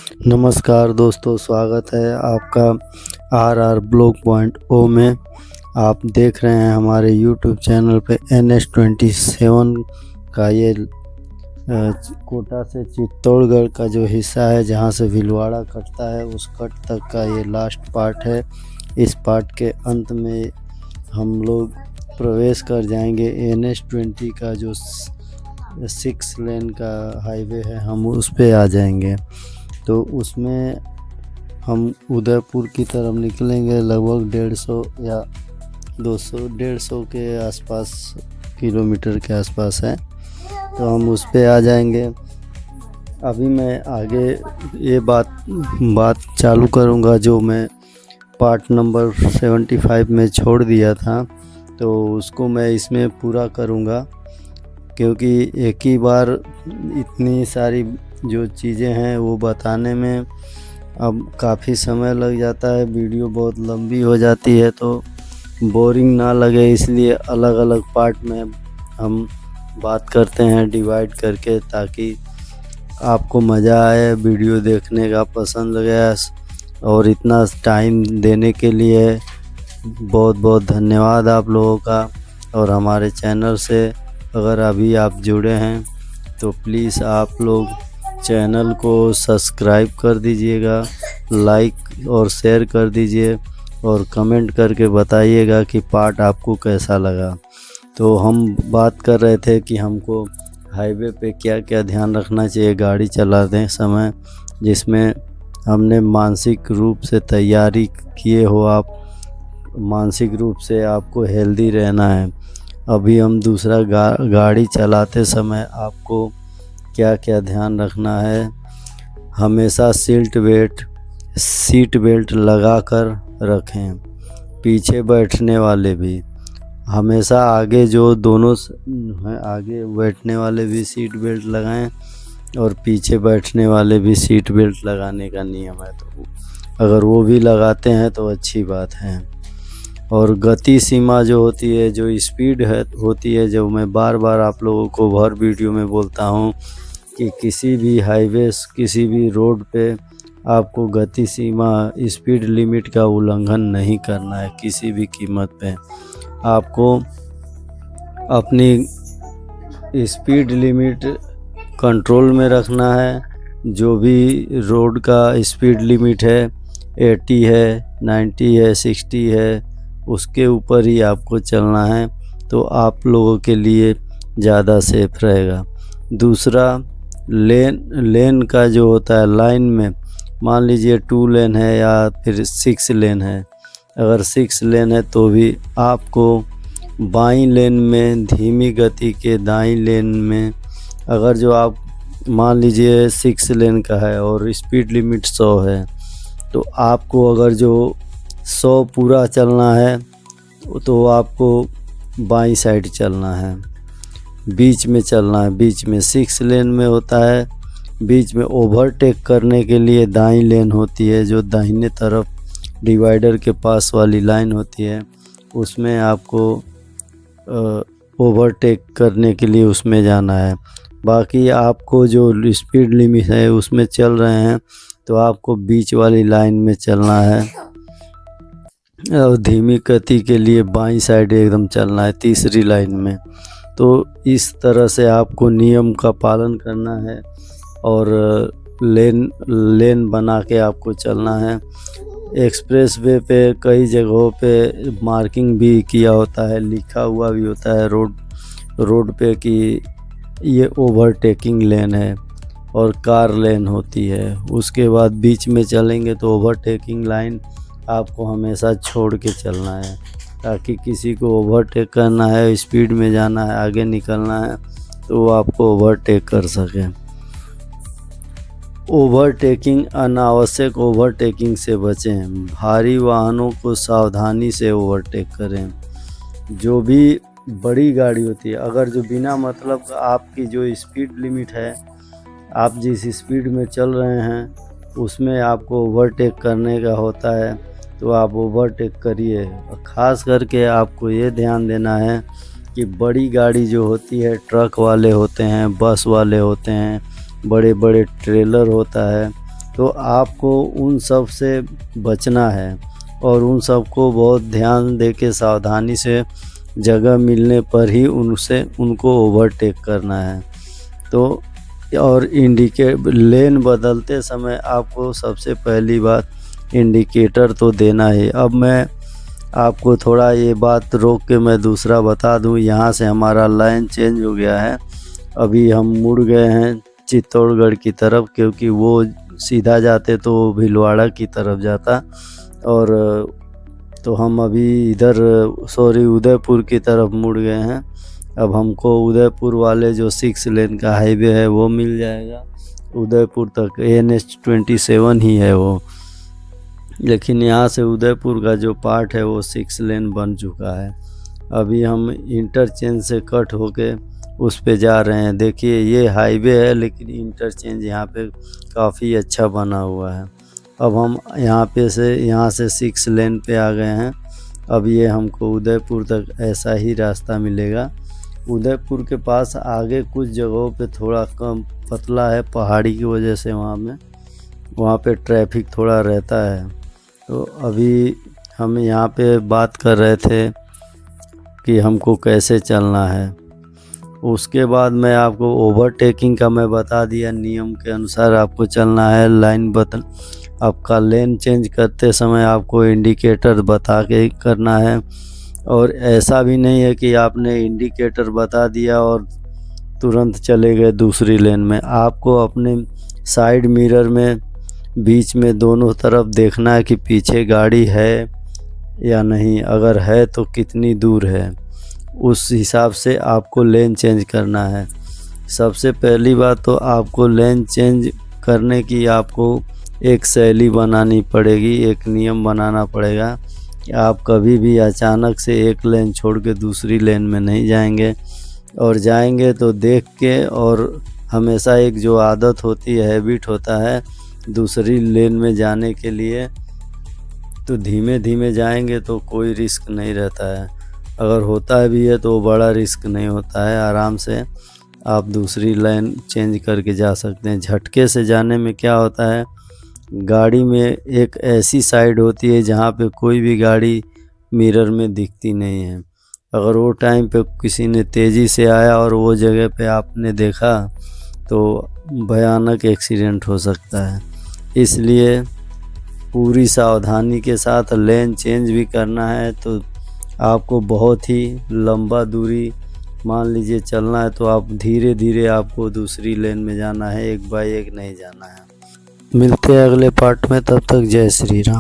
नमस्कार दोस्तों, स्वागत है आपका आर ब्लॉग पॉइंट ओ में। आप देख रहे हैं हमारे यूट्यूब चैनल पे NH27 का ये कोटा से चित्तौड़गढ़ का जो हिस्सा है जहां से भीलवाड़ा कटता है उस कट तक का ये लास्ट पार्ट है। इस पार्ट के अंत में हम लोग प्रवेश कर जाएंगे NH20 का जो 6 लेन का हाईवे है, हम उस पे आ जाएंगे। तो उसमें हम उदयपुर की तरफ निकलेंगे। लगभग 150 या 150 के आसपास किलोमीटर के आसपास है, तो हम उस पे आ जाएंगे। अभी मैं आगे ये बात चालू करूँगा जो मैं पार्ट नंबर 75 में छोड़ दिया था, तो उसको मैं इसमें पूरा करूँगा, क्योंकि एक ही बार इतनी सारी जो चीज़ें हैं वो बताने में अब काफ़ी समय लग जाता है। वीडियो बहुत लंबी हो जाती है, तो बोरिंग ना लगे इसलिए अलग अलग पार्ट में हम बात करते हैं डिवाइड करके, ताकि आपको मज़ा आए, वीडियो देखने का पसंद लगे। और इतना टाइम देने के लिए बहुत बहुत धन्यवाद आप लोगों का। और हमारे चैनल से अगर अभी आप जुड़े हैं तो प्लीज़ आप लोग चैनल को सब्सक्राइब कर दीजिएगा, लाइक और शेयर कर दीजिए और कमेंट करके बताइएगा कि पार्ट आपको कैसा लगा। तो हम बात कर रहे थे कि हमको हाईवे पे क्या क्या ध्यान रखना चाहिए गाड़ी चलाते समय, जिसमें हमने मानसिक रूप से तैयारी किए हो। आप मानसिक रूप से आपको हेल्दी रहना है। अभी हम दूसरा गाड़ी चलाते समय आपको क्या क्या ध्यान रखना है। हमेशा सीट बेल्ट लगा कर रखें। पीछे बैठने वाले भी हमेशा, आगे जो दोनों हैं आगे बैठने वाले भी सीट बेल्ट लगाएं और पीछे बैठने वाले भी सीट बेल्ट लगाने का नियम है। तो अगर वो भी लगाते हैं तो अच्छी बात है। और गति सीमा जो होती है, जो स्पीड है होती है, जो मैं बार बार आप लोगों को हर वीडियो में बोलता हूँ कि किसी भी हाईवे, किसी भी रोड पे आपको गति सीमा, स्पीड लिमिट का उल्लंघन नहीं करना है किसी भी कीमत पे। आपको अपनी स्पीड लिमिट कंट्रोल में रखना है। जो भी रोड का स्पीड लिमिट है 80 है, 90 है, 60 है, उसके ऊपर ही आपको चलना है, तो आप लोगों के लिए ज़्यादा सेफ रहेगा। दूसरा, लेन का जो होता है, लाइन में मान लीजिए 2 लेन है या फिर 6 लेन है। अगर 6 लेन है तो भी आपको बाईं लेन में धीमी गति के, दाईं लेन में अगर जो आप मान लीजिए 6 लेन का है और स्पीड लिमिट 100 है, तो आपको अगर जो 100 पूरा चलना है तो आपको बाईं साइड चलना है, बीच में चलना है। बीच में 6 लेन में होता है, बीच में ओवरटेक करने के लिए दाईं लेन होती है, जो दाहिने तरफ डिवाइडर के पास वाली लाइन होती है, उसमें आपको ओवरटेक करने के लिए उसमें जाना है। बाकी आपको जो स्पीड लिमिट है उसमें चल रहे हैं तो आपको बीच वाली लाइन में चलना है। और धीमी गति के लिए बाईं साइड एकदम चलना है, तीसरी लाइन में। तो इस तरह से आपको नियम का पालन करना है और लेन बना के आपको चलना है। एक्सप्रेस वे पे कई जगहों पे मार्किंग भी किया होता है, लिखा हुआ भी होता है रोड पे कि ये ओवरटेकिंग लेन है और कार लेन होती है। उसके बाद बीच में चलेंगे तो ओवरटेकिंग लाइन आपको हमेशा छोड़ के चलना है, ताकि किसी को ओवरटेक करना है, स्पीड में जाना है, आगे निकलना है, तो वो आपको ओवरटेक कर सके। ओवरटेकिंग, अनावश्यक ओवरटेकिंग से बचें। भारी वाहनों को सावधानी से ओवरटेक करें। जो भी बड़ी गाड़ी होती है, अगर जो बिना मतलब आपकी जो स्पीड लिमिट है, आप जिस स्पीड में चल रहे हैं उसमें आपको ओवरटेक करने का होता है, तो आप ओवरटेक करिए। और ख़ास करके आपको ये ध्यान देना है कि बड़ी गाड़ी जो होती है, ट्रक वाले होते हैं, बस वाले होते हैं, बड़े बड़े ट्रेलर होता है, तो आपको उन सब से बचना है और उन सबको बहुत ध्यान दे के सावधानी से जगह मिलने पर ही उनको ओवरटेक करना है। तो और लेन बदलते समय आपको सबसे पहली बात इंडिकेटर तो देना है। अब मैं आपको थोड़ा ये बात रोक के मैं दूसरा बता दूं, यहाँ से हमारा लाइन चेंज हो गया है। अभी हम मुड़ गए हैं चित्तौड़गढ़ की तरफ, क्योंकि वो सीधा जाते तो वो भीलवाड़ा की तरफ जाता, और तो हम अभी इधर उदयपुर की तरफ मुड़ गए हैं। अब हमको उदयपुर वाले जो 6 लेन का हाईवे है वो मिल जाएगा उदयपुर तक। NH27 ही है वो, लेकिन यहाँ से उदयपुर का जो पार्ट है वो 6 लेन बन चुका है। अभी हम इंटरचेंज से कट होके उस पे जा रहे हैं। देखिए ये हाईवे है, लेकिन इंटरचेंज यहाँ पे काफ़ी अच्छा बना हुआ है। अब हम यहाँ से 6 लेन पे आ गए हैं। अब ये हमको उदयपुर तक ऐसा ही रास्ता मिलेगा। उदयपुर के पास आगे कुछ जगहों पे थोड़ा कम पतला है पहाड़ी की वजह से, वहाँ पे ट्रैफिक थोड़ा रहता है। तो अभी हम यहाँ पे बात कर रहे थे कि हमको कैसे चलना है। उसके बाद मैं आपको ओवरटेकिंग का मैं बता दिया, नियम के अनुसार आपको चलना है। आपका लेन चेंज करते समय आपको इंडिकेटर बता के करना है, और ऐसा भी नहीं है कि आपने इंडिकेटर बता दिया और तुरंत चले गए दूसरी लेन में। आपको अपने साइड मिरर में बीच में दोनों तरफ देखना है कि पीछे गाड़ी है या नहीं, अगर है तो कितनी दूर है, उस हिसाब से आपको लेन चेंज करना है। सबसे पहली बात तो आपको लेन चेंज करने की आपको एक शैली बनानी पड़ेगी, एक नियम बनाना पड़ेगा कि आप कभी भी अचानक से एक लेन छोड़ के दूसरी लेन में नहीं जाएंगे, और जाएंगे तो देख के, और हमेशा एक जो आदत होती है, हैबिट होता है दूसरी लेन में जाने के लिए, तो धीमे धीमे जाएंगे तो कोई रिस्क नहीं रहता है। अगर होता भी है तो बड़ा रिस्क नहीं होता है, आराम से आप दूसरी लाइन चेंज करके जा सकते हैं। झटके से जाने में क्या होता है, गाड़ी में एक ऐसी साइड होती है जहाँ पे कोई भी गाड़ी मिरर में दिखती नहीं है। अगर वो टाइम पे किसी ने तेज़ी से आया और वो जगह पे आपने देखा तो भयानक एक्सीडेंट हो सकता है। इसलिए पूरी सावधानी के साथ लेन चेंज भी करना है। तो आपको बहुत ही लंबा दूरी मान लीजिए चलना है, तो आप धीरे धीरे आपको दूसरी लेन में जाना है, एक बाय एक नहीं जाना है। मिलते हैं अगले पार्ट में, तब तक जय श्री राम।